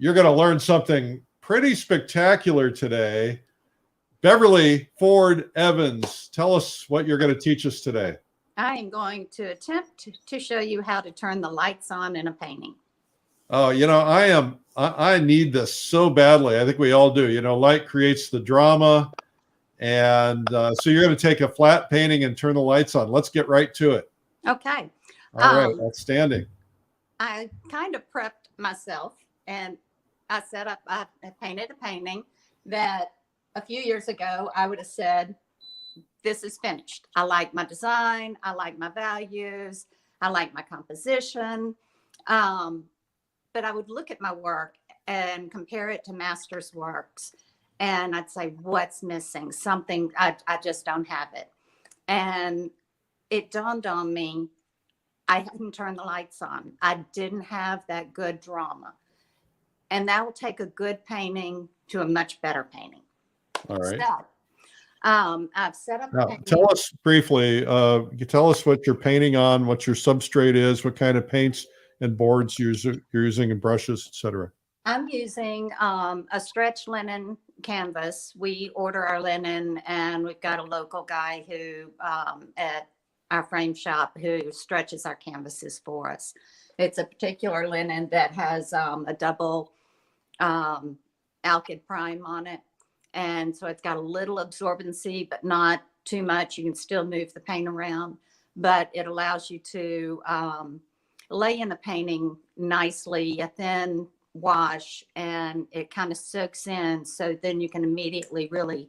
you're going to learn something pretty spectacular today. Beverly Ford Evans, tell us what you're going to teach us today. I am going to attempt to show you how to turn the lights on in a painting. Oh, I need this so badly. I think we all do. Light creates the drama. And so you're going to take a flat painting and turn the lights on. Let's get right to it. Okay. All right. Outstanding. I kind of prepped myself and I painted a painting that a few years ago, I would have said, this is finished. I like my design. I like my values. I like my composition. But I would look at my work and compare it to master's works. And I'd say, what's missing? Something, I just don't have it. And it dawned on me, I hadn't turned the lights on. I didn't have that good drama. And that will take a good painting to a much better painting. All right. So, I've set up. Now, tell us briefly, tell us what you're painting on, what your substrate is, what kind of paints and boards you're using, and brushes, etc. I'm using a stretch linen canvas. We order our linen, and we've got a local guy who at our frame shop who stretches our canvases for us. It's a particular linen that has a double alkyd prime on it. And so it's got a little absorbency, but not too much. You can still move the paint around, but it allows you to lay in the painting nicely, a thin wash, and it kind of soaks in. So then you can immediately really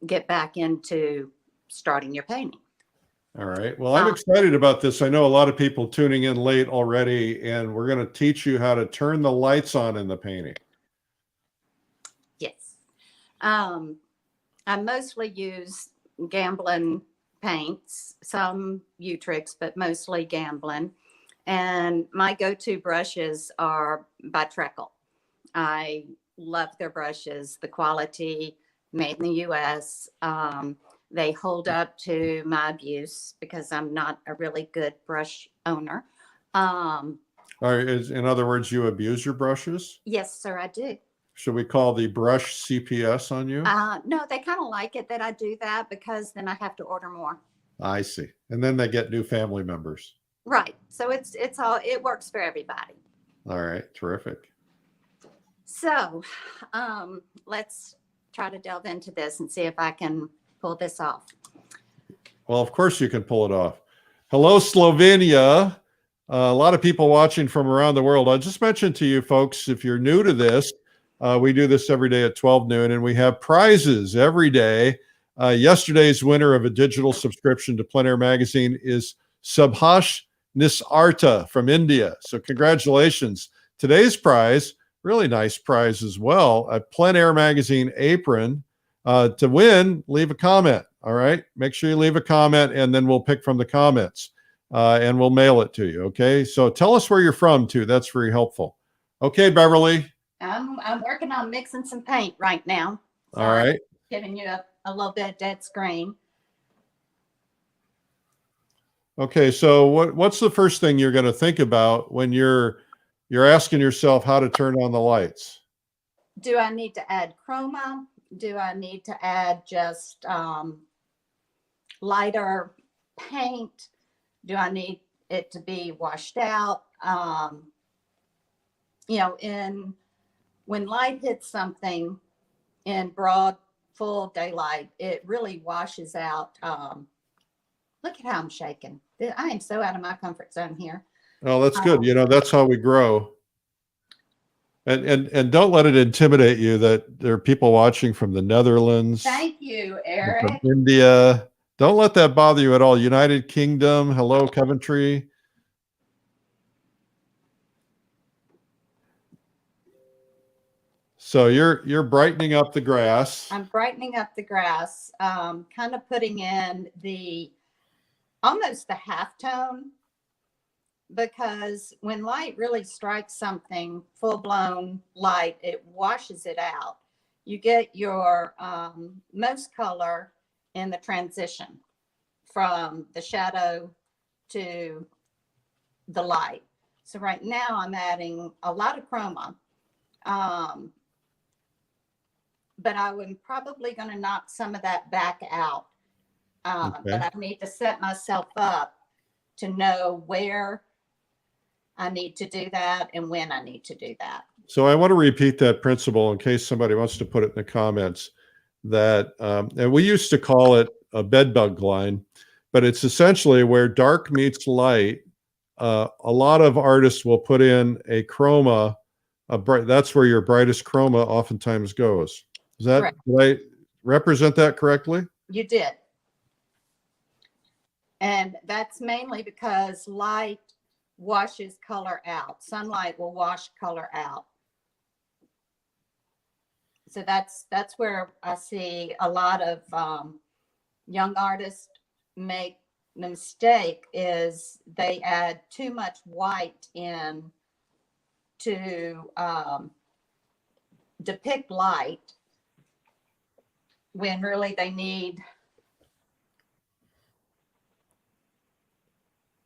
get back into starting your painting. All right. Well, I'm excited about this. I know a lot of people tuning in late already, and we're going to teach you how to turn the lights on in the painting. Yes. I mostly use Gamblin paints, some Utrix, but mostly Gamblin. And my go-to brushes are by Treckle. I love their brushes, the quality, made in the U.S. They hold up to my abuse because I'm not a really good brush owner. In other words, you abuse your brushes? Yes, sir, I do. Should we call the brush CPS on you? No, they kind of like it that I do that because then I have to order more. I see. And then they get new family members. Right. So it works for everybody. All right. Terrific. So let's try to delve into this and see if I can pull this off. Well, of course you can pull it off. Hello, Slovenia. A lot of people watching from around the world. I'll just mention to you folks, if you're new to this, we do this every day at 12 noon, and we have prizes every day. Yesterday's winner of a digital subscription to Plein Air Magazine is Subhash Nisarta from India. So congratulations. Today's prize, really nice prize as well, a Plein Air Magazine apron. To win, leave a comment. All right. Make sure you leave a comment, and then we'll pick from the comments and we'll mail it to you. Okay. So tell us where you're from too. That's very helpful. Okay, Beverly. I'm working on mixing some paint right now. So all right. Giving you a little bit dead screen. Okay. So what's the first thing you're going to think about when you're asking yourself how to turn on the lights? Do I need to add chroma? Do I need to add just lighter paint? Do I need it to be washed out? When light hits something in broad, full daylight, it really washes out. Look at how I'm shaking. I am so out of my comfort zone here. Oh, that's good. That's how we grow. And don't let it intimidate you that there are people watching from the Netherlands. Thank you, Eric. From India. Don't let that bother you at all. United Kingdom. Hello, Coventry. So you're brightening up the grass. I'm brightening up the grass, kind of putting in almost the halftone, because when light really strikes something, full-blown light, it washes it out. You get your most color in the transition from the shadow to the light. So right now I'm adding a lot of chroma. Um, but I'm probably going to knock some of that back out. But I need to set myself up to know where I need to do that and when I need to do that. So I want to repeat that principle in case somebody wants to put it in the comments, that, and we used to call it a bed bug line, but it's essentially where dark meets light. A lot of artists will put in a chroma, that's where your brightest chroma oftentimes goes. Is that, Correct. did I represent that correctly? You did. And that's mainly because light washes color out. Sunlight will wash color out. So that's where I see a lot of young artists make the mistake, is they add too much white in to depict light, when really they need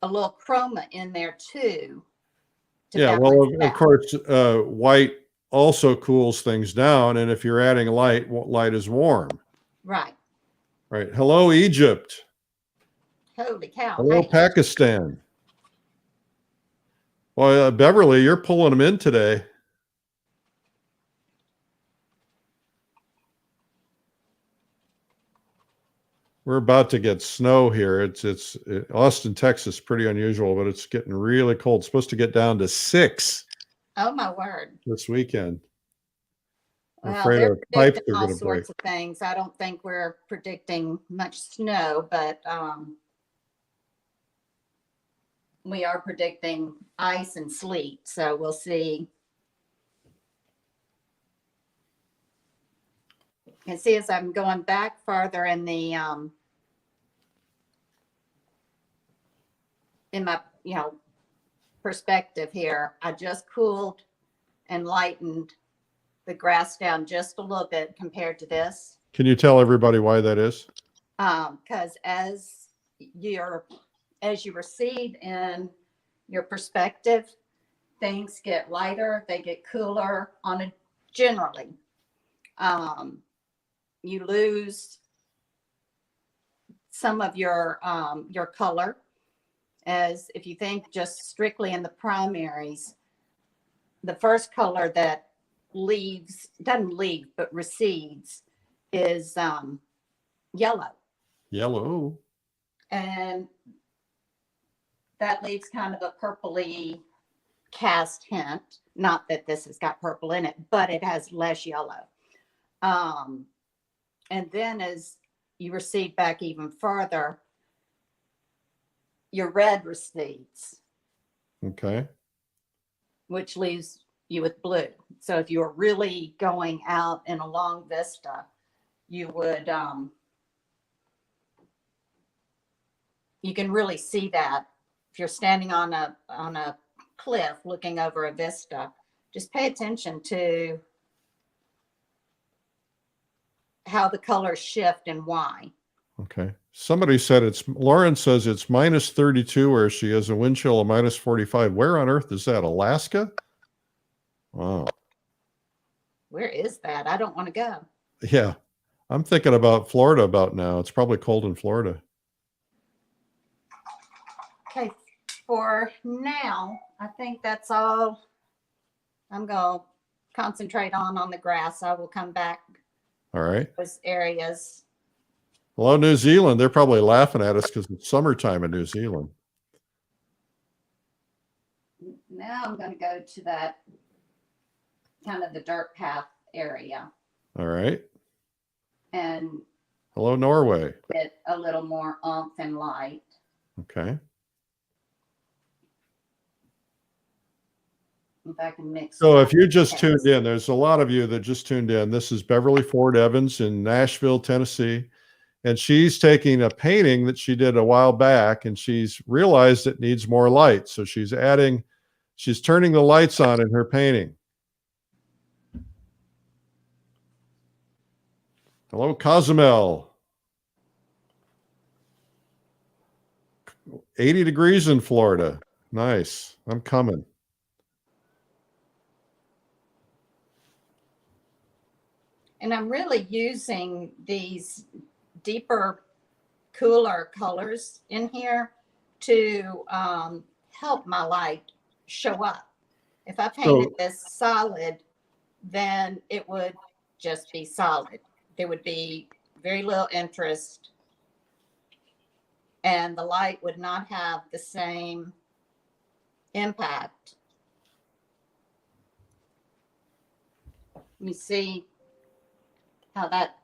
a little chroma in there too. Yeah, well, of course, white also cools things down, and if you're adding light, light is warm. Right. Right. Hello, Egypt. Holy cow. Hello, Pakistan. Well, Beverly, you're pulling them in today. We're about to get snow here. It's Austin, Texas, pretty unusual, but it's getting really cold. It's supposed to get down to 6. Oh my word. This weekend. I'm Well, afraid they're our pipes predicting are all going to break. sorts of things. I don't think we're predicting much snow, but we are predicting ice and sleet. So we'll see. You can see as I'm going back farther in the in my perspective here, I just cooled and lightened the grass down just a little bit compared to this. Can you tell everybody why that is? Because as you recede in your perspective, things get lighter, they get cooler generally. You lose some of your color, as if you think just strictly in the primaries, the first color that doesn't leave, but recedes is yellow. Yellow. And that leaves kind of a purpley cast hint. Not that this has got purple in it, but it has less yellow. And then as you recede back even further, your red recedes. Okay. Which leaves you with blue. So if you're really going out in a long vista, you would, you can really see that. If you're standing on a cliff looking over a vista, just pay attention to how the colors shift and why. Okay. Somebody said Lauren says it's minus 32 where she has a wind chill of minus 45. Where on earth is that? Alaska? Wow. Where is that? I don't want to go. Yeah. I'm thinking about Florida about now. It's probably cold in Florida. Okay. For now, I think that's all I'm going to concentrate on the grass. I will come back. All right. Those areas. Hello, New Zealand. They're probably laughing at us because it's summertime in New Zealand. Now I'm going to go to that kind of the dirt path area. All right. And hello, Norway. Get a little more oomph and light. Okay. If I can mix. So if you just tuned in, there's a lot of you that just tuned in. This is Beverly Ford Evans in Nashville, Tennessee. And she's taking a painting that she did a while back, and she's realized it needs more light. So she's turning the lights on in her painting. Hello, Cozumel. 80 degrees in Florida. Nice. I'm coming. And I'm really using these deeper, cooler colors in here to help my light show up. If I painted this solid, then it would just be solid. There would be very little interest, and the light would not have the same impact. Let me see how that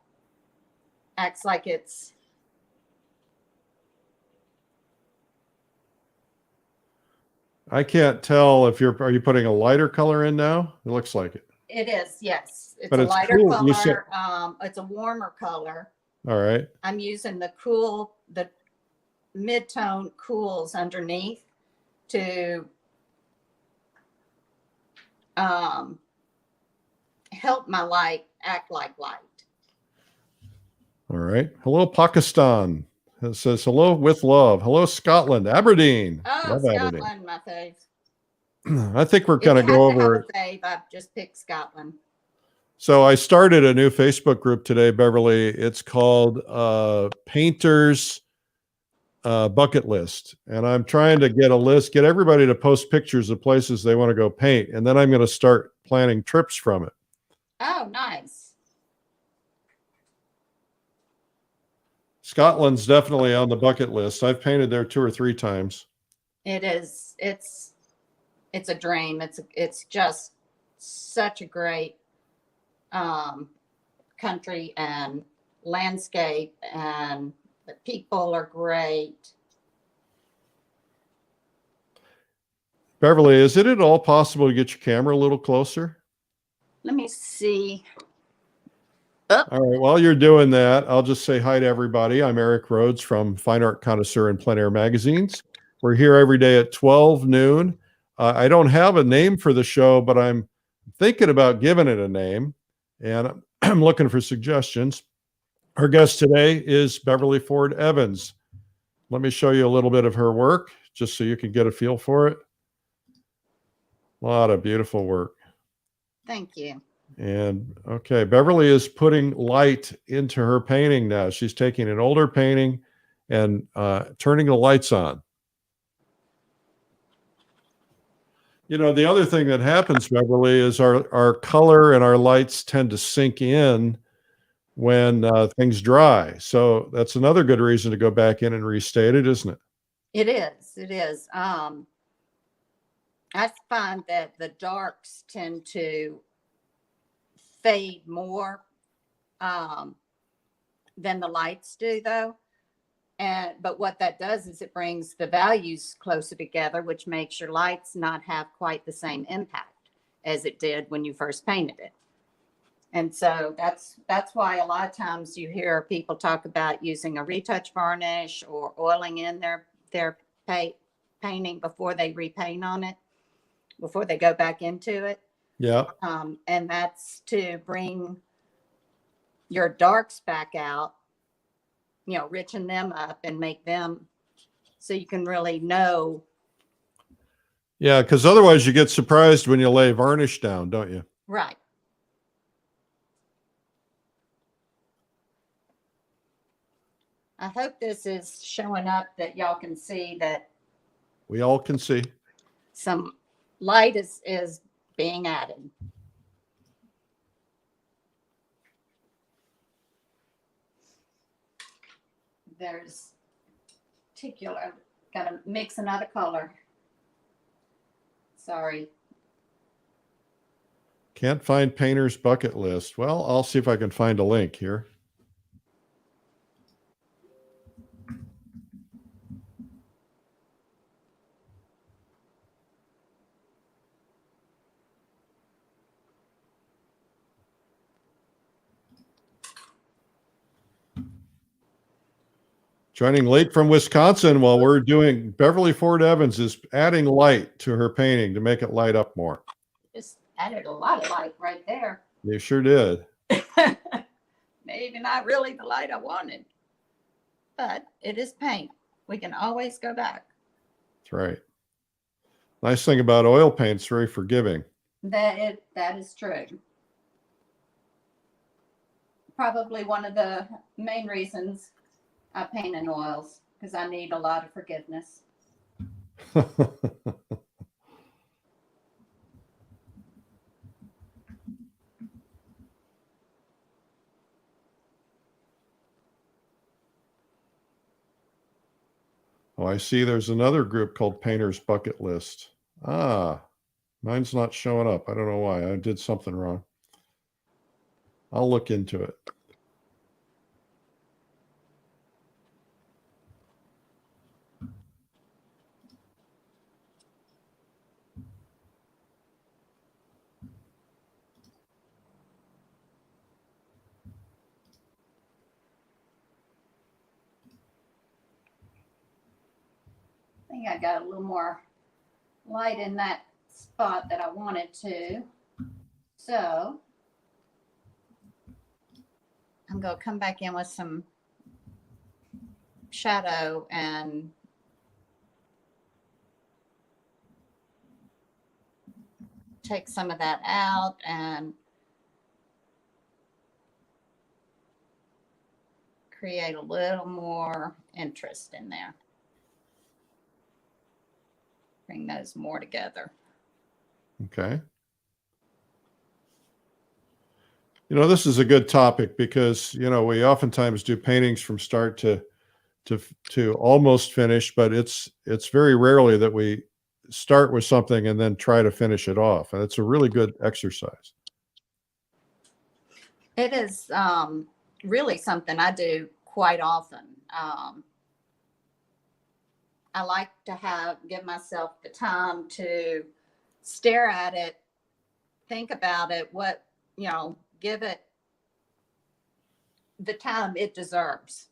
acts like it's. I can't tell if are you putting a lighter color in now? It looks like it. It is, yes. It's But a it's lighter cool. color. It's a warmer color. All right. I'm using the mid-tone cools underneath to help my light act like light. All right. Hello, Pakistan. It says hello with love. Hello, Scotland, Aberdeen. Oh, Love Scotland, Aberdeen. my fave. I think we're going to go over. Fave, I've just picked Scotland. So I started a new Facebook group today, Beverly. It's called Painters Bucket List. And I'm trying to get everybody to post pictures of places they want to go paint. And then I'm going to start planning trips from it. Oh, nice. Scotland's definitely on the bucket list. I've painted there 2 or 3 times. It is. It's a dream. It's just such a great country and landscape, and the people are great. Beverly, is it at all possible to get your camera a little closer? Let me see. All right. While you're doing that, I'll just say hi to everybody. I'm Eric Rhoads from Fine Art Connoisseur and Plein Air Magazines. We're here every day at 12 noon. I don't have a name for the show, but I'm thinking about giving it a name, and I'm looking for suggestions. Our guest today is Beverly Ford Evans. Let me show you a little bit of her work, just so you can get a feel for it. A lot of beautiful work. Thank you. And okay, Beverly is putting light into her painting now. She's taking an older painting and turning the lights on. You know, the other thing that happens, Beverly, is our color and our lights tend to sink in when things dry. So that's another good reason to go back in and restate it, isn't it? It is. It is. I find that the darks tend to fade more than the lights do, though. But what that does is it brings the values closer together, which makes your lights not have quite the same impact as it did when you first painted it. And so that's why a lot of times you hear people talk about using a retouch varnish or oiling in their painting before they repaint on it, before they go back into it. Yeah. And that's to bring your darks back out, you know, richen them up and make them so you can really know. Yeah, because otherwise you get surprised when you lay varnish down, don't you? Right. I hope this is showing up that y'all can see that We all can see. some light is being added. There's particular, got to mix another color. Sorry. Can't find painter's bucket list. Well, I'll see if I can find a link here. Joining late from Wisconsin while we're doing, Beverly Ford Evans is adding light to her painting to make it light up more. Just added a lot of light right there. You sure did. Maybe not really the light I wanted, but it is paint. We can always go back. That's right. Nice thing about oil paint, it's very forgiving. That is true. probably one of the main reasons I paint in oils, because I need a lot of forgiveness. Oh, I see there's another group called Painter's Bucket List. Ah, mine's not showing up. I don't know why. I did something wrong. I'll look into it. I think I got a little more light in that spot that I wanted to. So I'm going to come back in with some shadow and take some of that out and create a little more interest in there. Bring those more together. Okay. You know, this is a good topic because, you know, we oftentimes do paintings from start to almost finish, but it's very rarely that we start with something and then try to finish it off. And it's a really good exercise. It is really something I do quite often. I like to give myself the time to stare at it, think about it, give it the time it deserves.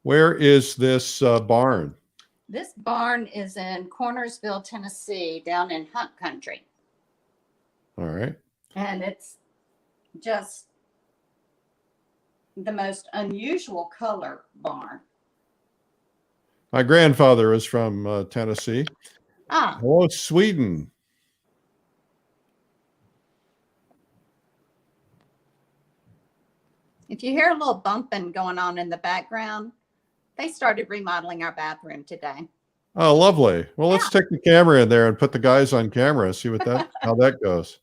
Where is this barn? This barn is in Cornersville, Tennessee, down in Hunt Country. All right. And it's just the most unusual color barn. My grandfather is from Tennessee. Ah. Hello, Sweden. If you hear a little bumping going on in the background, they started remodeling our bathroom today. Oh, lovely. Well, let's take the camera in there and put the guys on camera and see how that goes.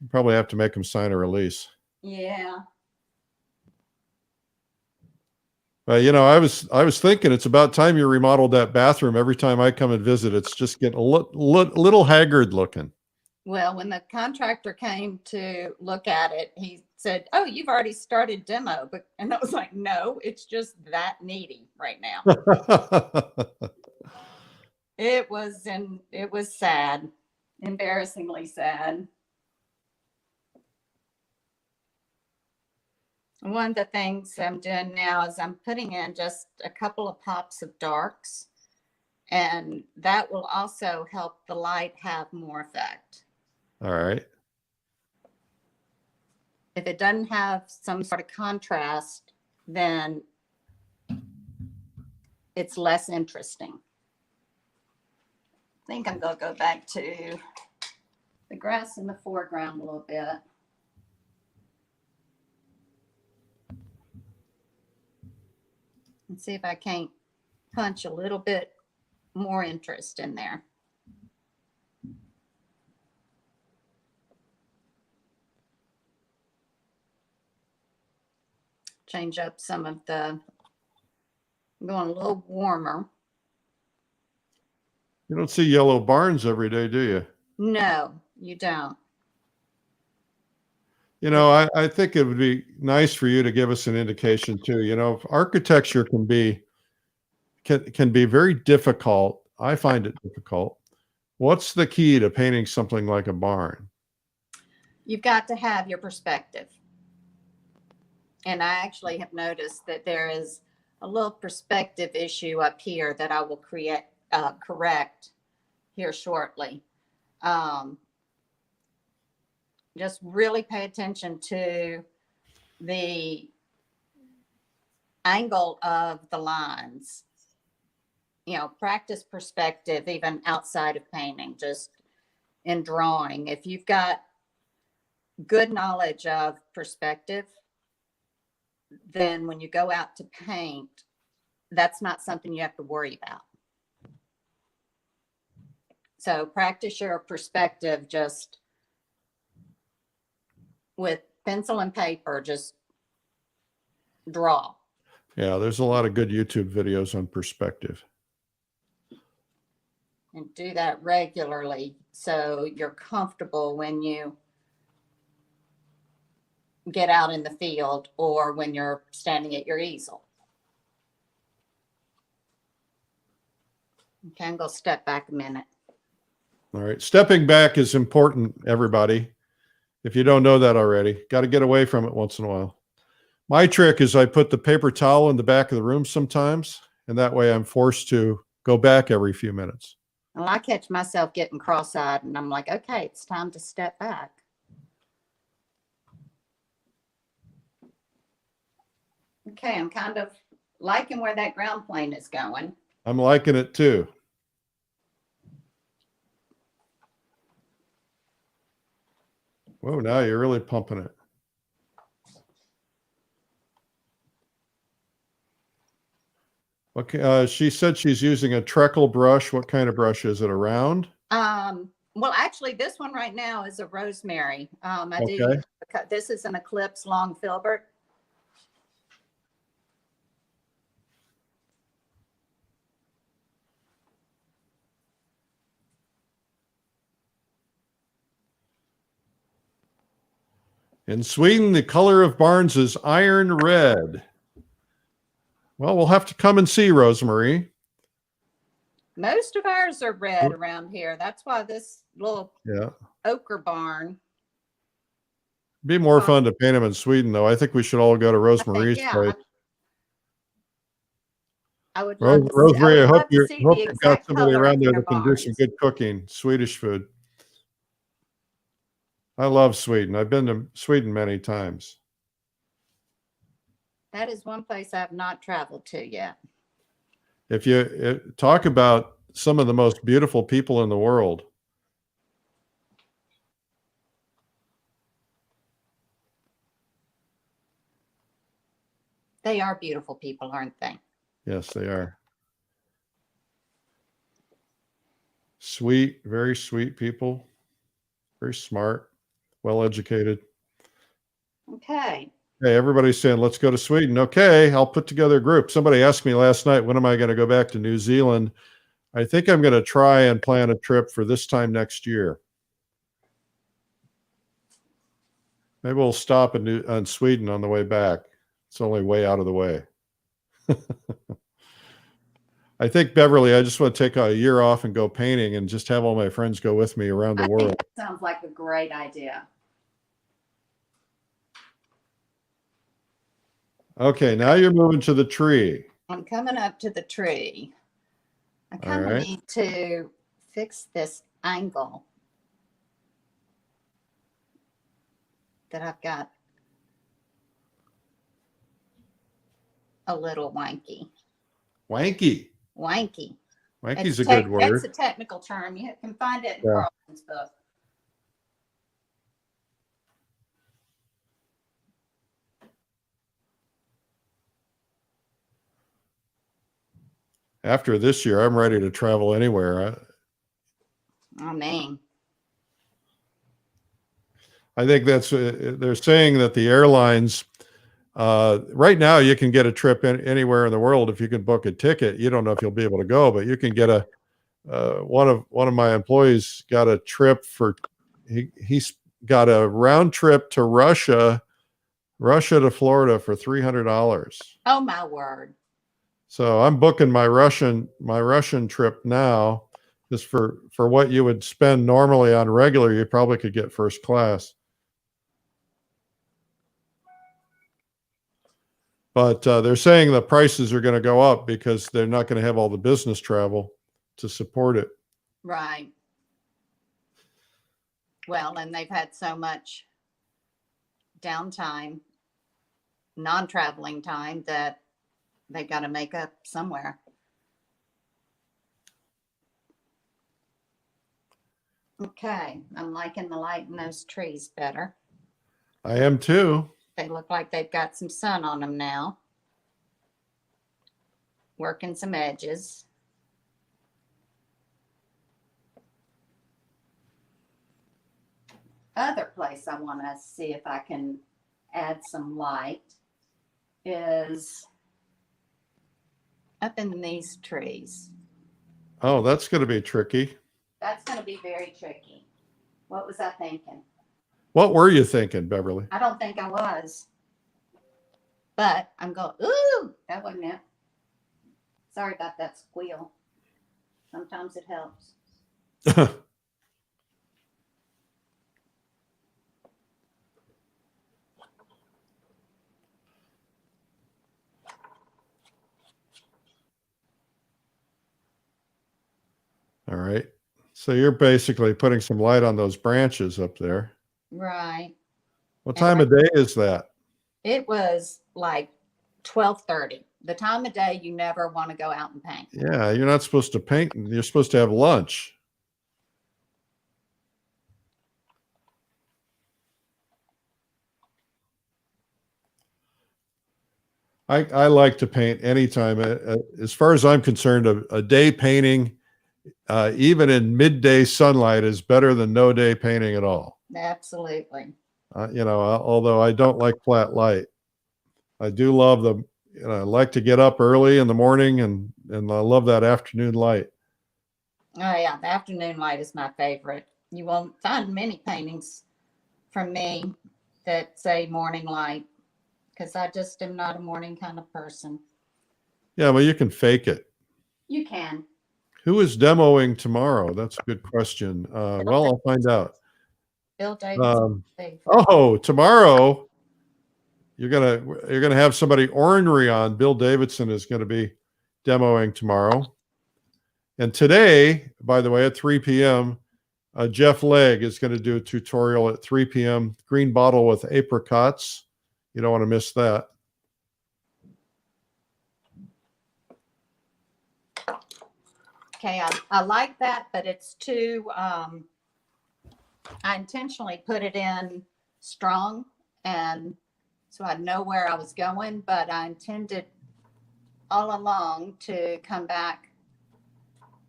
You probably have to make them sign a release. Yeah. You know, I was thinking it's about time you remodeled that bathroom. Every time I come and visit, it's just getting a little haggard looking. Well, when the contractor came to look at it, he said, "Oh, you've already started demo." And I was like, "No, it's just that needy right now." It was sad, embarrassingly sad. One of the things I'm doing now is I'm putting in just a couple of pops of darks, and that will also help the light have more effect. All right. If it doesn't have some sort of contrast, then it's less interesting. I think I'm going to go back to the grass in the foreground a little bit. And see if I can't punch a little bit more interest in there. Change up some of I'm going a little warmer. You don't see yellow barns every day, do you? No, you don't. You know, I think it would be nice for you to give us an indication too. You know, architecture can be very difficult. I find it difficult. What's the key to painting something like a barn? You've got to have your perspective. And I actually have noticed that there is a little perspective issue up here that I will correct here shortly. Just really pay attention to the angle of the lines. You know, practice perspective even outside of painting, just in drawing. If you've got good knowledge of perspective, then when you go out to paint, that's not something you have to worry about. So practice your perspective just with pencil and paper, just draw. Yeah, there's a lot of good YouTube videos on perspective. And do that regularly so you're comfortable when you get out in the field or when you're standing at your easel. Okay, I'm going to step back a minute. All right. Stepping back is important, everybody. If you don't know that already, got to get away from it once in a while. My trick is I put the paper towel in the back of the room sometimes, and that way I'm forced to go back every few minutes. Well, I catch myself getting cross-eyed and I'm like, okay, it's time to step back. Okay, I'm kind of liking where that ground plane is going. I'm liking it too. Whoa, now you're really pumping it. Okay, she said she's using a treacle brush. What kind of brush is it? A round? Well, actually, this one right now is a rosemary. Okay. This is an Eclipse long filbert. In Sweden, the color of barns is iron red. Well, we'll have to come and see, Rosemary. Most of ours are red around here. That's why this little ochre barn. It'd be more fun to paint them in Sweden, though. I think we should all go to Rosemary's place. I would love to Rosemary, I hope you've exact got somebody color around of there your that can do some good cooking, Swedish food. I love Sweden. I've been to Sweden many times. That is one place I have not traveled to yet. If you talk about some of the most beautiful people in the world. They are beautiful people, aren't they? Yes, they are. Sweet, very sweet people. Very smart, well-educated. Okay. Hey, everybody's saying, let's go to Sweden. Okay, I'll put together a group. Somebody asked me last night, when am I going to go back to New Zealand? I think I'm going to try and plan a trip for this time next year. Maybe we'll stop in Sweden on the way back. It's only way out of the way. I think, Beverly, I just want to take a year off and go painting and just have all my friends go with me around the world. That sounds like a great idea. Okay, now you're moving to the tree. I'm coming up to the tree. I kind of need to fix this angle that I've got a little wanky. Wanky. Wanky. Wanky's a good word. That's a technical term. You can find it in Carlton's book. After this year, I'm ready to travel anywhere. I mean, I think that's, they're saying that the airlines, right now you can get a trip anywhere in the world. If you can book a ticket, you don't know if you'll be able to go, but you can get one of my employees got a trip for, he's got a round trip to Russia to Florida for $300. Oh my word. So I'm booking my Russian trip now, just for what you would spend normally on regular, you probably could get first class. But they're saying the prices are going to go up because they're not going to have all the business travel to support it. Right. Well, and they've had so much downtime, non-traveling time, that they got to make up somewhere. Okay, I'm liking the light in those trees better. I am too. They look like they've got some sun on them now. Working some edges. Other place I want to see if I can add some light is up in these trees. Oh, that's going to be tricky. That's going to be very tricky. What was I thinking? What were you thinking, Beverly? I don't think I was. But I'm going, ooh, that wasn't it. Sorry about that squeal. Sometimes it helps. All right. So you're basically putting some light on those branches up there. Right. What time of day is that? It was like 12:30. The time of day you never want to go out and paint. Yeah, you're not supposed to paint. You're supposed to have lunch. I like to paint anytime. As far as I'm concerned, a day painting, even in midday sunlight, is better than no day painting at all. Absolutely. Although I don't like flat light, I do love the. I like to get up early in the morning, and I love that afternoon light. Oh yeah, the afternoon light is my favorite. You won't find many paintings from me that say morning light, because I just am not a morning kind of person. Yeah, well, you can fake it. You can. Who is demoing tomorrow? That's a good question. Well, I'll find out. Bill Davidson. Tomorrow you're gonna have somebody ornery on. Bill Davidson is going to be demoing tomorrow. And today, by the way, at 3 p.m., Jeff Legg is going to do a tutorial at 3 p.m. Green bottle with apricots. You don't want to miss that. Okay, I like that, but it's too, I intentionally put it in strong, and so I know where I was going, but I intended all along to come back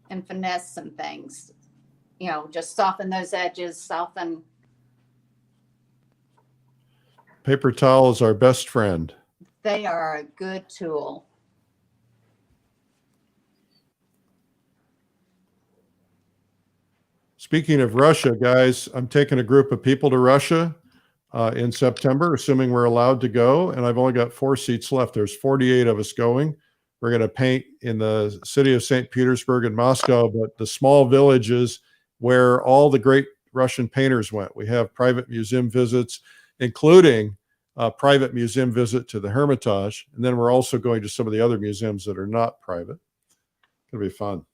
and finesse some things, just soften those edges, soften. Paper towel is our best friend. They are a good tool. Speaking of Russia, guys, I'm taking a group of people to Russia in September, assuming we're allowed to go. And I've only got 4 seats left. There's 48 of us going. We're going to paint in the city of St. Petersburg and Moscow, but the small villages where all the great Russian painters went. We have private museum visits, including a private museum visit to the Hermitage. And then we're also going to some of the other museums that are not private. It's going to be fun.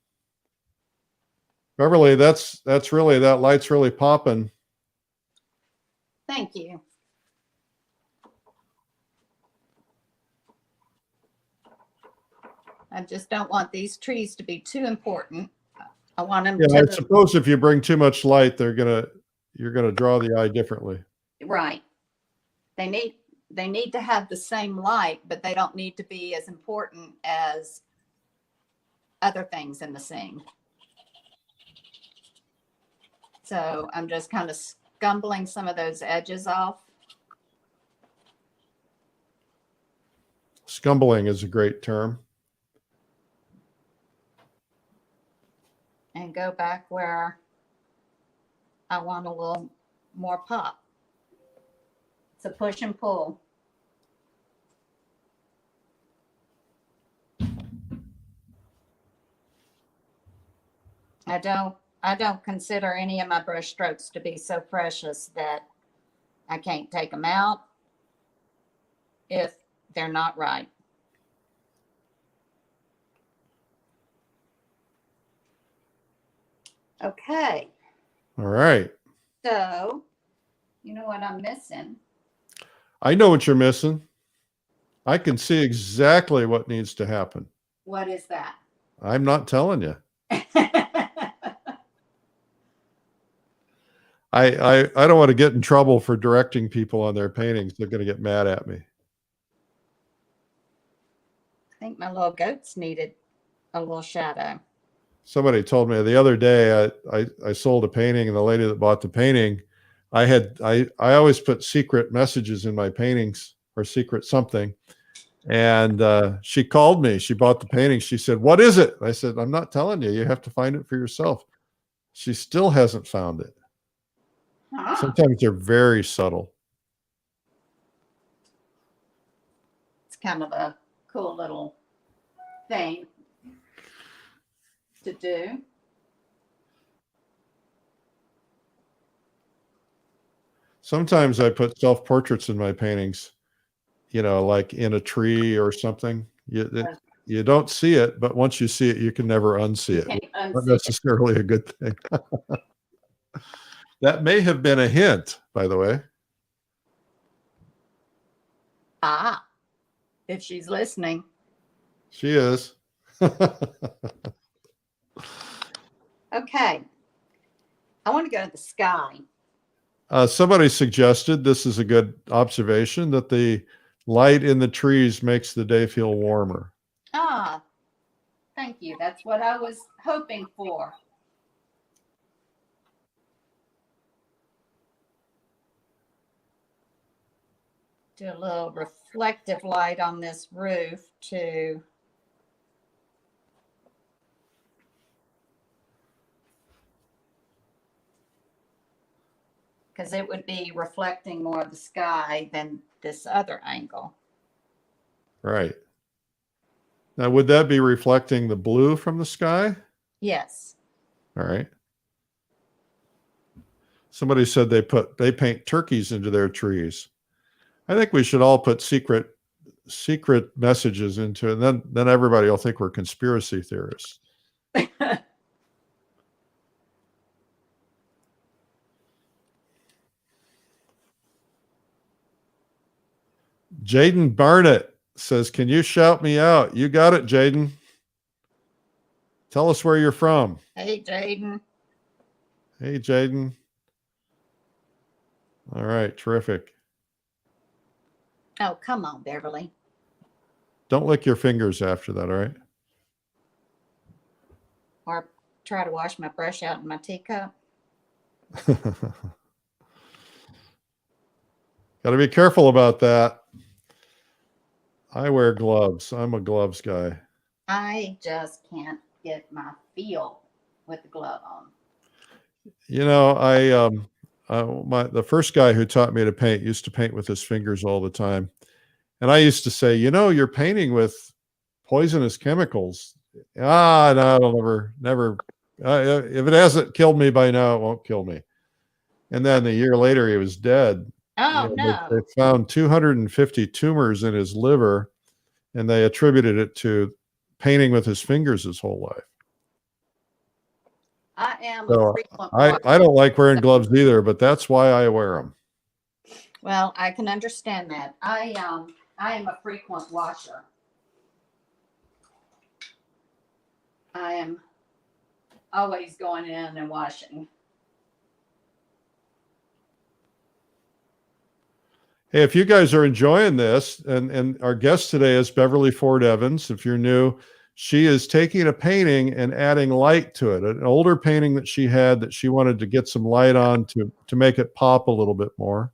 Beverly, that light's really popping. Thank you. I just don't want these trees to be too important. I want them I to. suppose if you bring too much light, you're gonna draw the eye differently. Right. They need to have the same light, but they don't need to be as important as other things in the scene. So I'm just kind of scumbling some of those edges off. Scumbling is a great term. And go back where I want a little more pop. It's a push and pull. I don't consider any of my brush strokes to be so precious that I can't take them out if they're not right. Okay. All right. So, you know what I'm missing? I know what you're missing. I can see exactly what needs to happen. What is that? I'm not telling you. I don't want to get in trouble for directing people on their paintings. They're going to get mad at me. I think my little goats needed a little shadow. Somebody told me the other day I sold a painting, and the lady that bought the painting, I always put secret messages in my paintings, or secret something. And she called me. She bought the painting. She said, "What is it?" I said, "I'm not telling you. You have to find it for yourself." She still hasn't found it. Ah, Sometimes they're very subtle. it's kind of a cool little thing to do. Sometimes I put self-portraits in my paintings, like in a tree or something. You don't see it, but once you see it, you can never unsee it. Can't Not unsee it. necessarily a good thing. That may have been a hint, by the way. Ah, if she's listening. She is. Okay. I want to go to the sky. Somebody suggested, this is a good observation, that the light in the trees makes the day feel warmer. Ah, thank you. That's what I was hoping for. Do a little reflective light on this roof too. Because it would be reflecting more of the sky than this other angle. Right. Now, would that be reflecting the blue from the sky? Yes. All right. Somebody said they paint turkeys into their trees. I think we should all put secret messages into it, and then everybody will think we're conspiracy theorists. Jaden Barnett says, "Can you shout me out?" You got it, Jaden. Tell us where you're from. Hey, Jaden. Hey, Jaden. All right, terrific. Oh, come on, Beverly. Don't lick your fingers after that, all right? Or try to wash my brush out in my teacup. Got to be careful about that. I wear gloves. I'm a gloves guy. I just can't get my feel with the glove on. The first guy who taught me to paint used to paint with his fingers all the time. And I used to say, you're painting with poisonous chemicals. No, it'll never. If it hasn't killed me by now, it won't kill me. And then a year later, he was dead. Oh, no. They found 250 tumors in his liver, and they attributed it to painting with his fingers his whole life. I am So a frequent I don't like wearing gloves either, but that's why I wear them. Well, I can understand that. I am a frequent washer. I am always going in and washing. Hey, if you guys are enjoying this, and our guest today is Beverly Ford Evans. If you're new, she is taking a painting and adding light to it. An older painting that she had that she wanted to get some light on to make it pop a little bit more.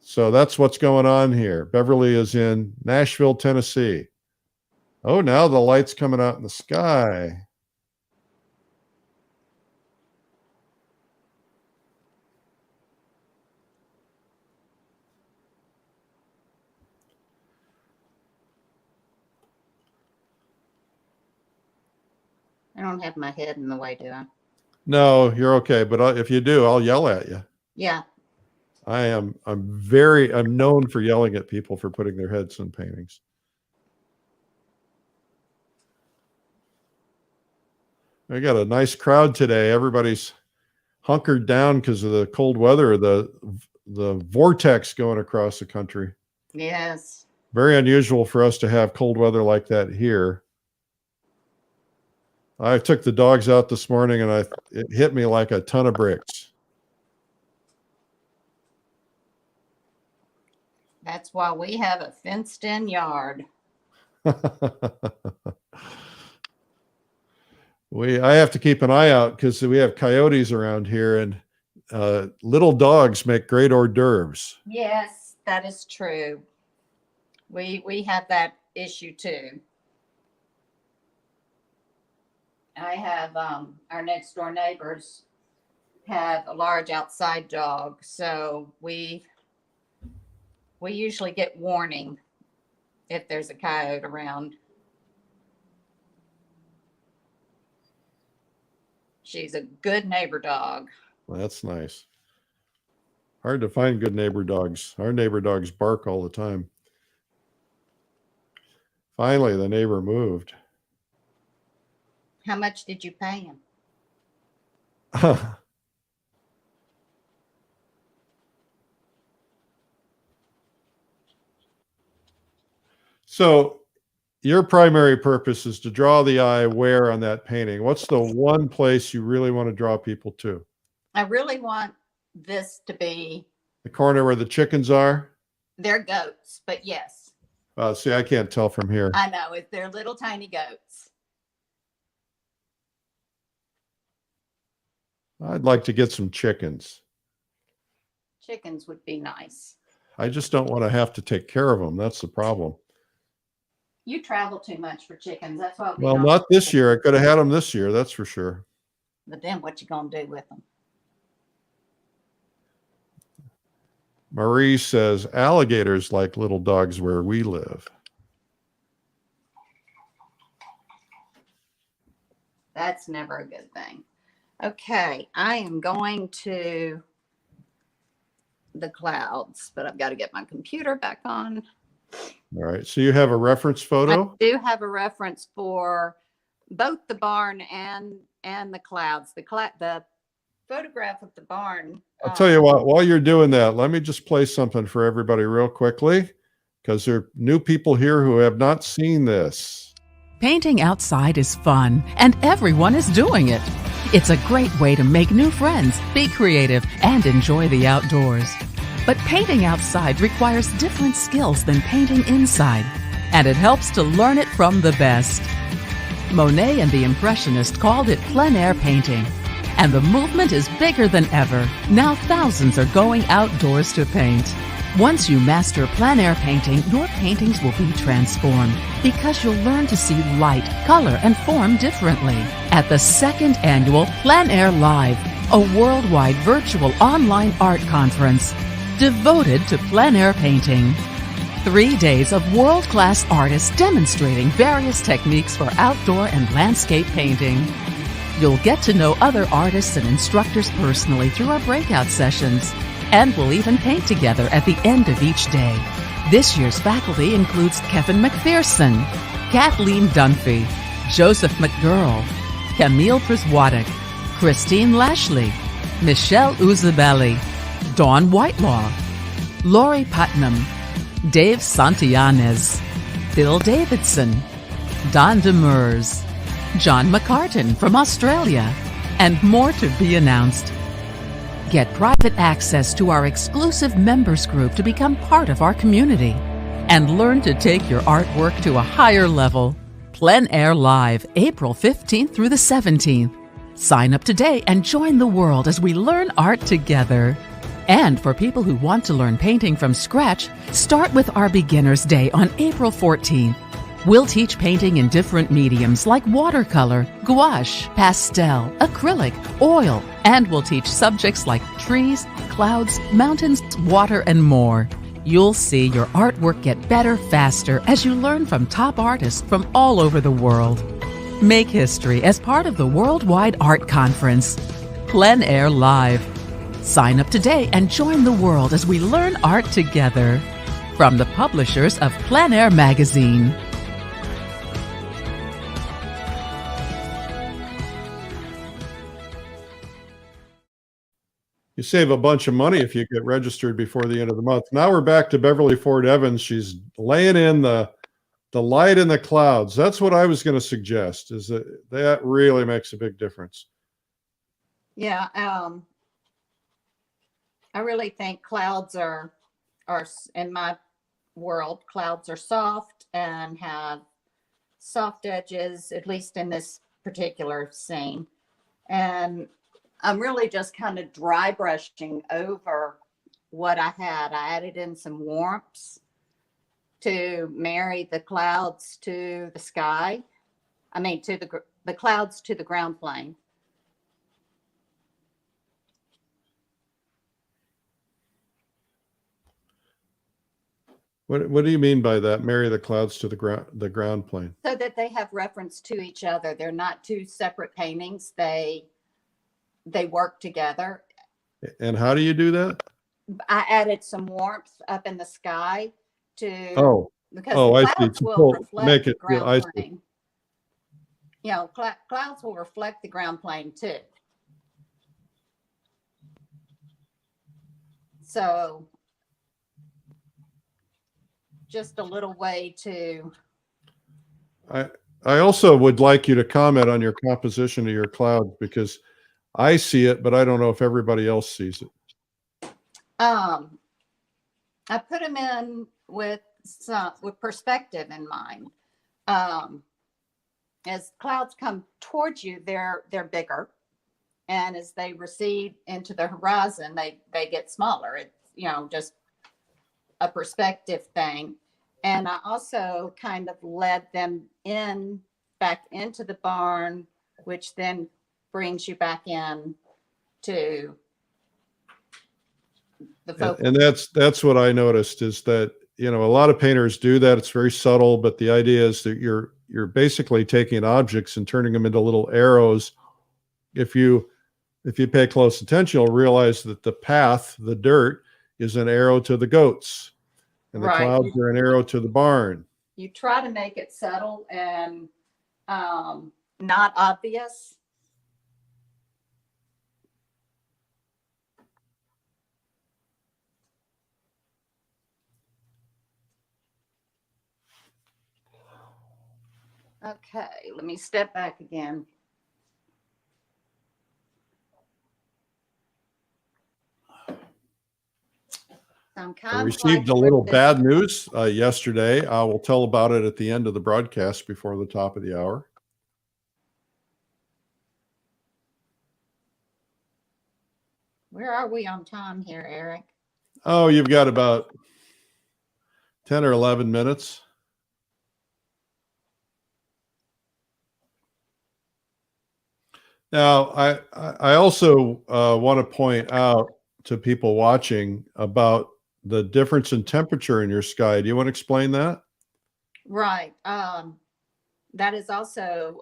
So that's what's going on here. Beverly is in Nashville, Tennessee. Oh, now the light's coming out in the sky. I don't have my head in the way, do I? No, you're okay. But if you do, I'll yell at you. Yeah. I'm known for yelling at people for putting their heads in paintings. We got a nice crowd today. Everybody's hunkered down because of the cold weather, the vortex going across the country. Yes. Very unusual for us to have cold weather like that here. I took the dogs out this morning, and it hit me like a ton of bricks. That's why we have a fenced-in yard. I have to keep an eye out because we have coyotes around here, and little dogs make great hors d'oeuvres. Yes, that is true. We have that issue too. I have our next door neighbors have a large outside dog, so we usually get warning if there's a coyote around. She's a good neighbor dog. Well, that's nice. Hard to find good neighbor dogs. Our neighbor dogs bark all the time. Finally, the neighbor moved. How much did you pay him? So your primary purpose is to draw the eye where on that painting? What's the one place you really want to draw people to? I really want this to be The corner where the chickens are? their goats, but yes, See, I can't tell from here. I know they're little tiny goats. I'd like to get some chickens. Chickens would be nice. I just don't want to have to take care of them. That's the problem. You travel too much for chickens. That's why. Well, not this year. I could have had them this year. That's for sure. But then what you gonna do with them? Marie says alligators like little dogs where we live. That's never a good thing. Okay, I am going to the clouds, but I've got to get my computer back on. All right. So you have a reference photo? I do have a reference for both the barn and the clouds. The photograph of the barn. I'll tell you what, while you're doing that, let me just play something for everybody real quickly, because there are new people here who have not seen this. Painting outside is fun, and everyone is doing it. It's a great way to make new friends, be creative, and enjoy the outdoors. But painting outside requires different skills than painting inside, and it helps to learn it from the best. Monet and the Impressionists called it plein air painting, and the movement is bigger than ever. Now thousands are going outdoors to paint. Once you master plein air painting, your paintings will be transformed because you'll learn to see light, color, and form differently. At the second annual Plein Air Live, a worldwide virtual online art conference devoted to plein air painting. 3 days of world-class artists demonstrating various techniques for outdoor and landscape painting. You'll get to know other artists and instructors personally through our breakout sessions. And we'll even paint together at the end of each day. This year's faculty includes Kevin McPherson, Kathleen Dunphy, Joseph McGurl, Camille Priswatic, Christine Lashley, Michelle Uzabelli, Dawn Whitelaw, Lori Putnam, Dave Santillanes, Bill Davidson, Don Demers, John McCartan from Australia, and more to be announced. Get private access to our exclusive members group to become part of our community and learn to take your artwork to a higher level. Plein Air Live, April 15th through the 17th. Sign up today and join the world as we learn art together. And for people who want to learn painting from scratch, start with our Beginner's Day on April 14th. We'll teach painting in different mediums like watercolor, gouache, pastel, acrylic, oil, and we'll teach subjects like trees, clouds, mountains, water, and more. You'll see your artwork get better faster as you learn from top artists from all over the world. Make history as part of the Worldwide Art Conference, Plein Air Live. Sign up today and join the world as we learn art together. From the publishers of Plein Air Magazine. You save a bunch of money if you get registered before the end of the month. Now we're back to Beverly Ford Evans. She's laying in the light in the clouds. That's what I was going to suggest, is that really makes a big difference. Yeah, I really think clouds are, in my world, clouds are soft and have soft edges, at least in this particular scene. And I'm really just kind of dry brushing over what I had. I added in some warmths to marry the clouds to the sky. I mean, to the clouds to the ground plane. What do you mean by that? Marry the clouds to the ground plane. So that they have reference to each other. They're not two separate paintings. They work together. And how do you do that? I added some warmth up in the sky Oh, because I the see. clouds To will reflect make the it, yeah, I ground see. plane. You know, clouds will reflect the ground plane too. So just a little way to. I also would like you to comment on your composition of your clouds, because I see it, but I don't know if everybody else sees it. I put them in with perspective in mind. As clouds come towards you, they're bigger, and as they recede into the horizon, they get smaller. It's, you know, just a perspective thing. And I also kind of led them back into the barn, which then brings you back in to the focus. And that's what I noticed, is that, you know, a lot of painters do that. It's very subtle, but the idea is that you're basically taking objects and turning them into little arrows. If you pay close attention, you'll realize that the path, the dirt, is an arrow to the goats, and the clouds are an arrow to the barn. You try to make it subtle and not obvious. Okay, let me step back again. I received a little bad news yesterday. I will tell about it at the end of the broadcast before the top of the hour. Where are we on time here, Eric? Oh, you've got about 10 or 11 minutes. Now, I also want to point out to people watching about the difference in temperature in your sky. Do you want to explain that? Right. That is also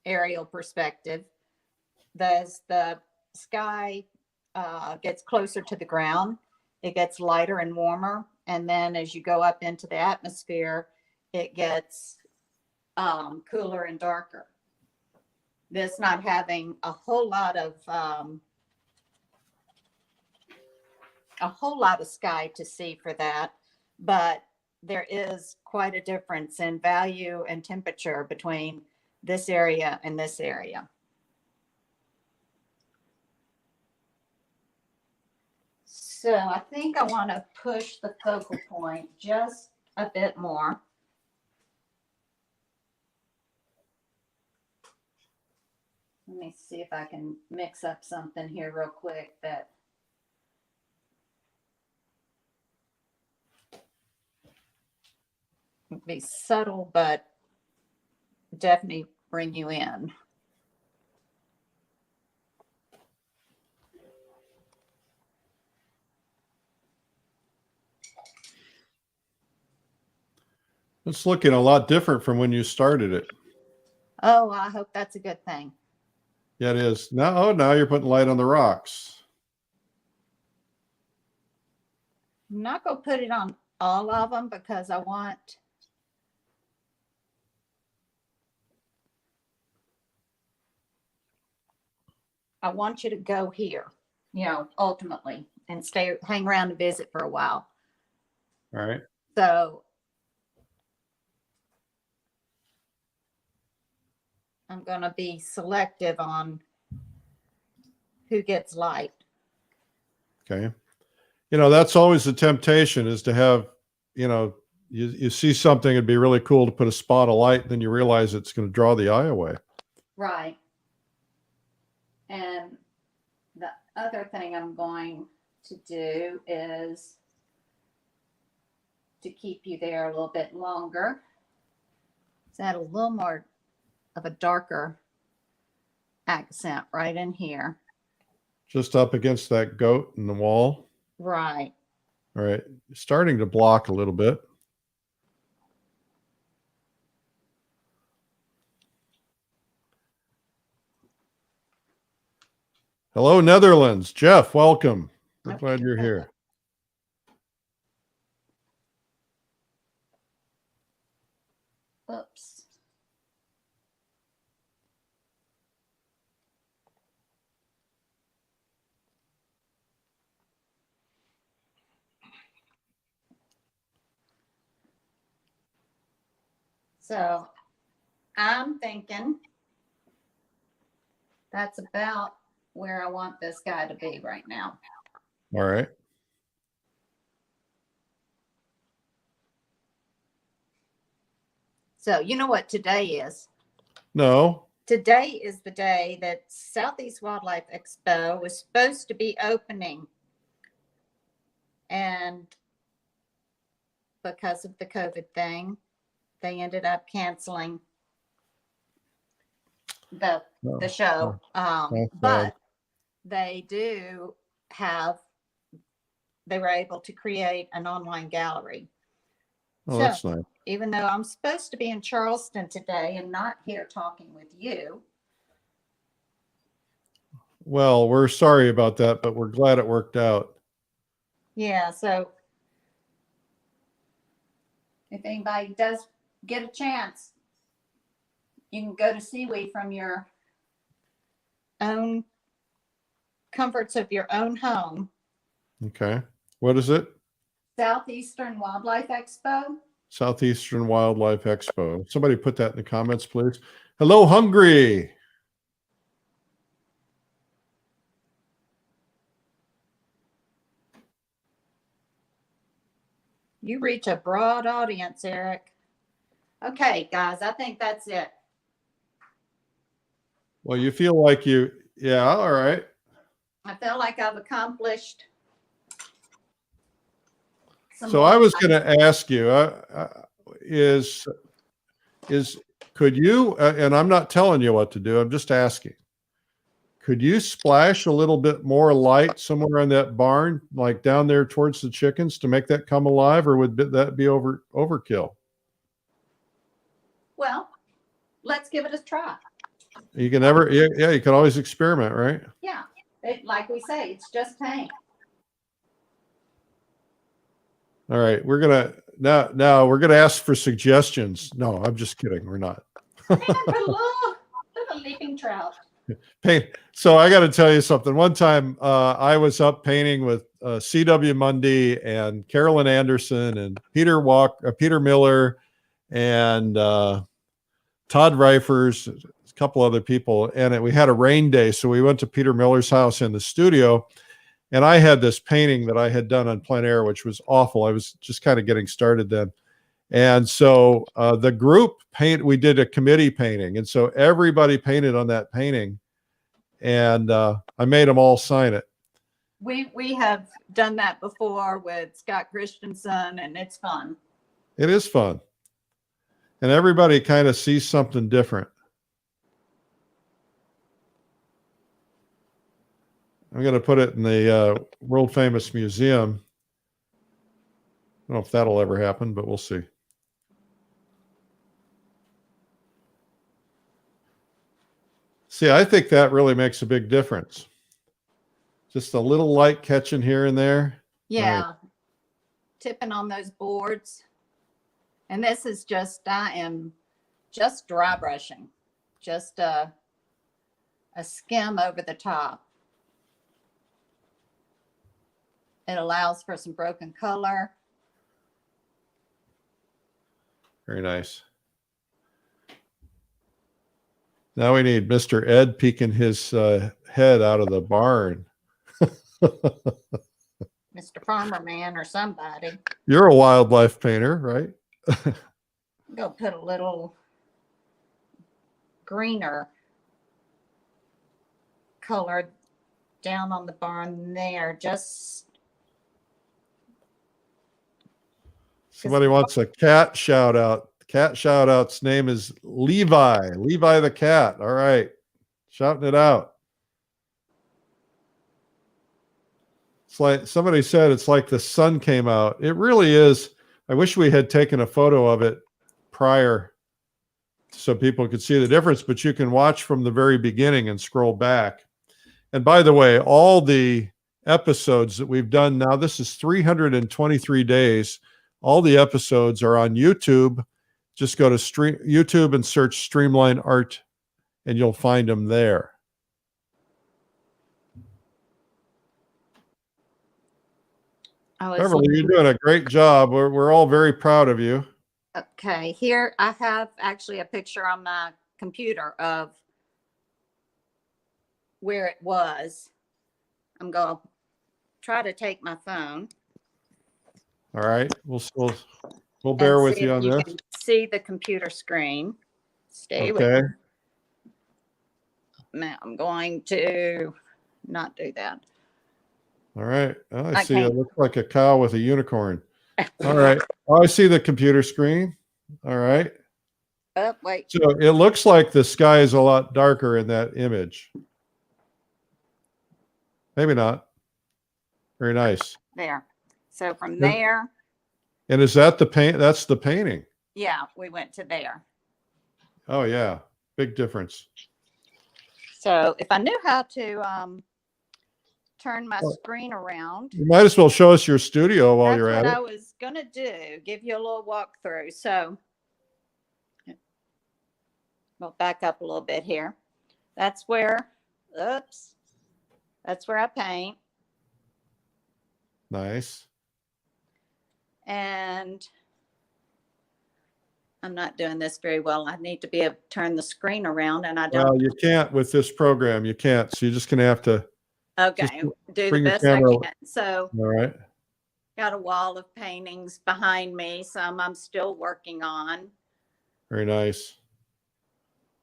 aerial perspective. As the sky gets closer to the ground, it gets lighter and warmer. And then as you go up into the atmosphere, it gets cooler and darker. This not having a whole lot of sky to see for that, but there is quite a difference in value and temperature between this area and this area. So I think I want to push the focal point just a bit more. Let me see if I can mix up something here real quick that would be subtle, but definitely bring you in. It's looking a lot different from when you started it. Oh, I hope that's a good thing. Yeah, it is. Now you're putting light on the rocks. I'm not going to put it on all of them because I want you to go here, you know, ultimately, and hang around and visit for a while. All right. So I'm going to be selective on who gets light. Okay. You know, that's always the temptation, is to have, you know, you see something, it'd be really cool to put a spot of light, and then you realize it's going to draw the eye away. Right. And the other thing I'm going to do is to keep you there a little bit longer. Is add a little more of a darker accent right in here. Just up against that goat in the wall. Right. All right. Starting to block a little bit. Hello, Netherlands. Jeff, welcome. We're glad you're here. Oops. So I'm thinking that's about where I want this guy to be right now. All right. So you know what today is? No. Today is the day that Southeast Wildlife Expo was supposed to be opening. And because of the COVID thing, they ended up canceling the show. But they do have, they were able to create an online gallery. Oh, that's nice. Even though I'm supposed to be in Charleston today and not here talking with you. Well, we're sorry about that, but we're glad it worked out. Yeah, so if anybody does get a chance, you can go to Seaweed from your own comforts of your own home. Okay. What is it? Southeastern Wildlife Expo. Southeastern Wildlife Expo. Somebody put that in the comments, please. Hello, Hungary. You reach a broad audience, Eric. Okay, guys, I think that's it. Well, you feel like you, yeah, all right. I feel like I've accomplished. So I was going to ask you, could you, and I'm not telling you what to do, I'm just asking, could you splash a little bit more light somewhere in that barn, like down there towards the chickens, to make that come alive, or would that be overkill? Well, let's give it a try. You can never, yeah, you can always experiment, right? Yeah, like we say, it's just paint. All right, we're gonna now we're gonna ask for suggestions. No, I'm just kidding. We're not. Look a leaping trout. Paint. So I got to tell you something. One time I was up painting with C.W. Mundy and Carolyn Anderson and Peter Miller and Todd Reifers, a couple other people, and we had a rain day, so we went to Peter Miller's house in the studio. And I had this painting that I had done on plein air, which was awful. I was just kind of getting started then. And so the group we did a committee painting. And so everybody painted on that painting. And I made them all sign it. We have done that before with Scott Christensen, and it's fun. It is fun. And everybody kind of sees something different. I'm going to put it in the world famous museum. I don't know if that'll ever happen, but we'll see. See, I think that really makes a big difference. Just a little light catching here and there. Yeah. Right. Tipping on those boards. And this is just, I am just dry brushing. Just a skim over the top. It allows for some broken color. Very nice. Now we need Mr. Ed peeking his head out of the barn. Mr. Farmer Man or somebody. You're a wildlife painter, right? Go put a little greener color down on the barn there. Just Somebody wants a cat shout out. Cat shout out's name is Levi. Levi the cat. All right. Shouting it out. It's like somebody said it's like the sun came out. It really is. I wish we had taken a photo of it prior so people could see the difference, but you can watch from the very beginning and scroll back. And by the way, all the episodes that we've done now, this is 323 days. All the episodes are on YouTube. Just go to YouTube and search Streamline Art and you'll find them there. Beverly, you're doing a great job. We're all very proud of you. Okay, here I have actually a picture on my computer of where it was. I'm going to try to take my phone. All right, we'll bear with you on this. You can see the computer screen. Stay with Okay. me. Now I'm going to not do that. All right. Oh, I see. Okay. It looks like a cow with a unicorn. All right. Oh, I see the computer screen. All right. Oh, wait. So it looks like the sky is a lot darker in that image. Maybe not. Very nice. There. So from there, And is that the paint? That's the painting. yeah, we went to there. Oh yeah. Big difference. So if I knew how to turn my screen around, You might as well show us your studio while you're at that's it. what I was going to do, give you a little walkthrough. So we'll back up a little bit here. That's where, oops, that's where I paint. Nice. And I'm not doing this very well. I need to be able to turn the screen around, and I don't. Well, you can't with this program. You can't. So you're just going to have to. Okay, do the bring your best I camera can. So All right. got a wall of paintings behind me. Some I'm still working on. Very nice.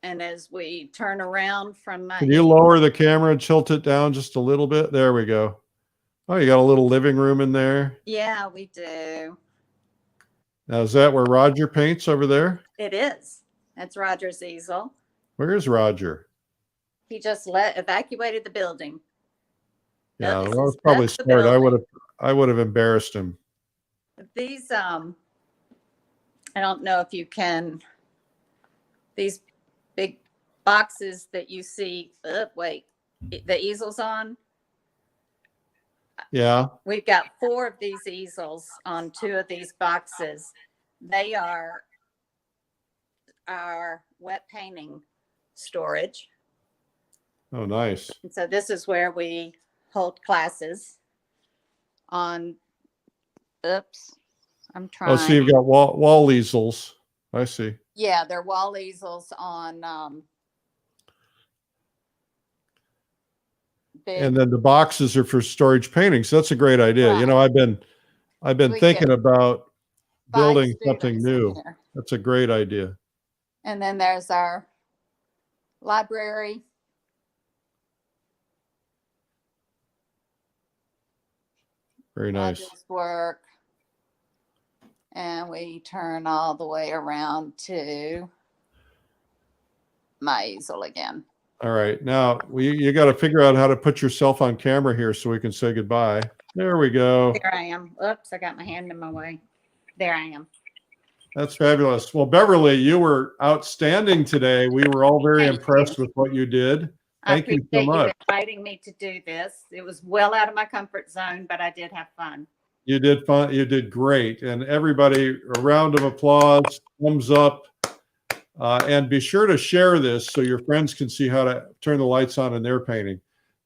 And as we turn around from my, Can you lower the camera and tilt it down just a little bit? There we go. Oh, you got a little living room in there. yeah, we do. Now, is that where Roger paints over there? It is. That's Roger's easel. Where is Roger? He just evacuated the building. Yeah, No, this well, is- that's probably that's the smart. building. I would have embarrassed him. These, I don't know if you can, these big boxes that you see, wait, the easels on. Yeah. We've got 4 of these easels on 2 of these boxes. They are our wet painting storage. Oh, nice. And so this is where we hold classes on, oops, I'm trying. Oh, so you've got wall easels. I see. Yeah, they're wall easels on big, And then the boxes are for storage paintings. That's a great idea. You Right. know, I've been We thinking get about 5 building something students in new. here. That's a great idea. And then there's our library. Very nice. Roger's work. And we turn all the way around to my easel again. All right. Now you got to figure out how to put yourself on camera here so we can say goodbye. There we go. There I am. Oops, I got my hand in my way. There I am. That's fabulous. Well, Beverly, you were outstanding today. We were all very Thank you. impressed with what you did. Thank I you so appreciate much. inviting me to do this. It was well out of my comfort zone, but I did have fun. You did fun. You did great. And everybody, a round of applause, thumbs up. And be sure to share this so your friends can see how to turn the lights on in their painting.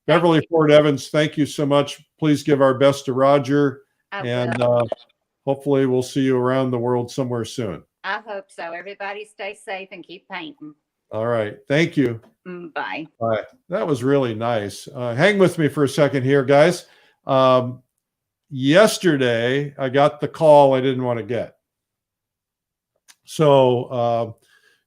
Beverly Ford Evans, thank you so much. Please give our best to Roger. I And will. hopefully we'll see you around the world somewhere soon. I hope so. Everybody stay safe and keep painting. All right. Thank you. Bye. That was really nice. Hang with me for a second here, guys. yesterday I got the call I didn't want to get. So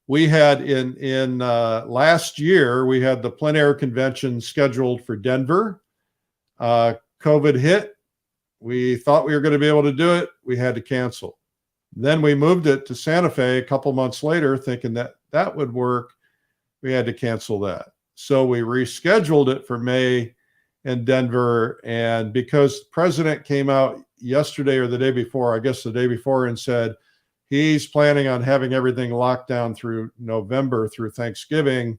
we had in last year, we had the plein air convention scheduled for Denver. COVID hit. We thought we were going to be able to do it. We had to cancel. Then we moved it to Santa Fe a couple months later, thinking that that would work. We had to cancel that. So we rescheduled it for May in Denver. And because the president came out yesterday or the day before, I guess the day before, and said he's planning on having everything locked down through November, through Thanksgiving,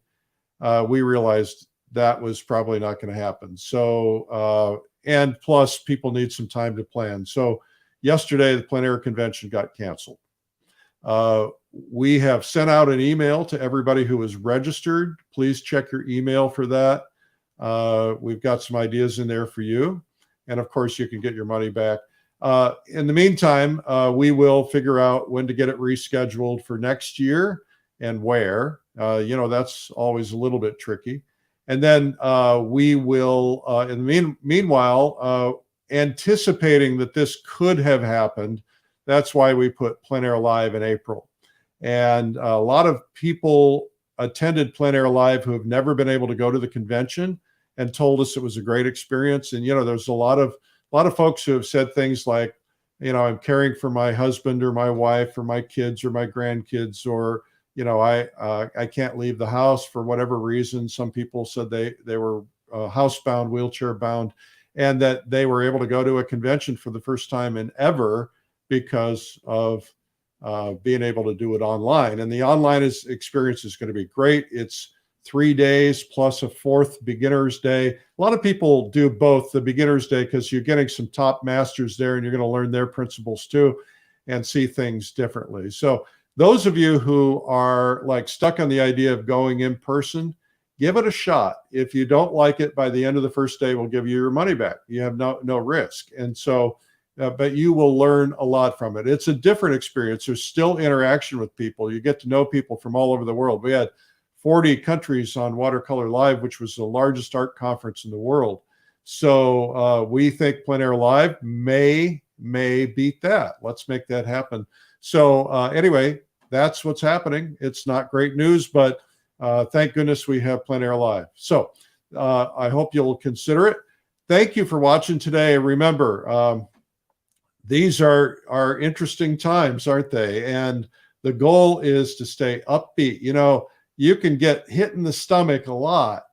we realized that was probably not going to happen. So, and plus people need some time to plan. So yesterday, the plein air convention got canceled. We have sent out an email to everybody who is registered. Please check your email for that. We've got some ideas in there for you. And of course, you can get your money back. In the meantime, we will figure out when to get it rescheduled for next year and where. That's always a little bit tricky. And then we will, in the meanwhile, anticipating that this could have happened, that's why we put Plein Air Live in April. And a lot of people attended Plein Air Live who have never been able to go to the convention and told us it was a great experience. And, there's a lot of folks who have said things like, I'm caring for my husband or my wife or my kids or my grandkids, or, I can't leave the house for whatever reason. Some people said they were housebound, wheelchair bound, and that they were able to go to a convention for the first time in ever because of being able to do it online. And the online experience is going to be great. It's 3 days plus a fourth beginner's day. A lot of people do both the beginner's day because you're getting some top masters there and you're going to learn their principles too and see things differently. So those of you who are like stuck on the idea of going in person, give it a shot. If you don't like it, by the end of the first day, we'll give you your money back. You have no risk. And so, but you will learn a lot from it. It's a different experience. There's still interaction with people. You get to know people from all over the world. We had 40 countries on Watercolor Live, which was the largest art conference in the world. So we think Plein Air Live may beat that. Let's make that happen. So anyway, that's what's happening. It's not great news, but thank goodness we have Plein Air Live. So I hope you'll consider it. Thank you for watching today. Remember, these are interesting times, aren't they? And the goal is to stay upbeat. You can get hit in the stomach a lot,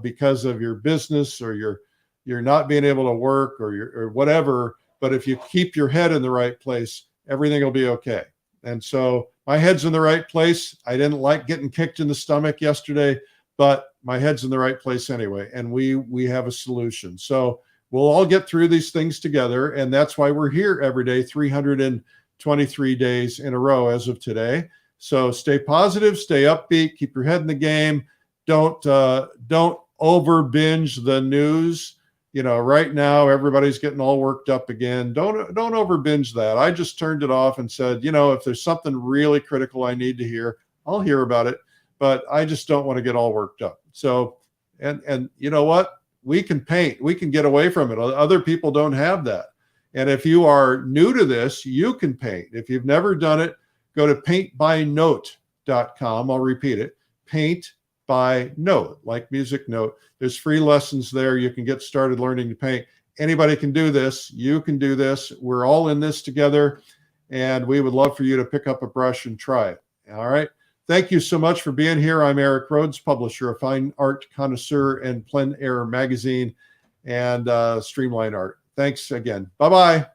because of your business or you're not being able to work or whatever. But if you keep your head in the right place, everything will be okay. And so my head's in the right place. I didn't like getting kicked in the stomach yesterday, but my head's in the right place anyway. And we have a solution. So we'll all get through these things together. And that's why we're here every day, 323 days in a row as of today. So stay positive, stay upbeat, keep your head in the game. Don't over binge the news. Right now everybody's getting all worked up again. Don't over binge that. I just turned it off and said, if there's something really critical I need to hear, I'll hear about it. But I just don't want to get all worked up. So, and you know what? We can paint. We can get away from it. Other people don't have that. And if you are new to this, you can paint. If you've never done it, go to paintbynote.com. I'll repeat it. Paint by note, like music note. There's free lessons there. You can get started learning to paint. Anybody can do this. You can do this. We're all in this together. And we would love for you to pick up a brush and try it. All right. Thank you so much for being here. I'm Eric Rhoads, publisher of Fine Art Connoisseur and Plein Air Magazine and Streamline Art. Thanks again. Bye-bye.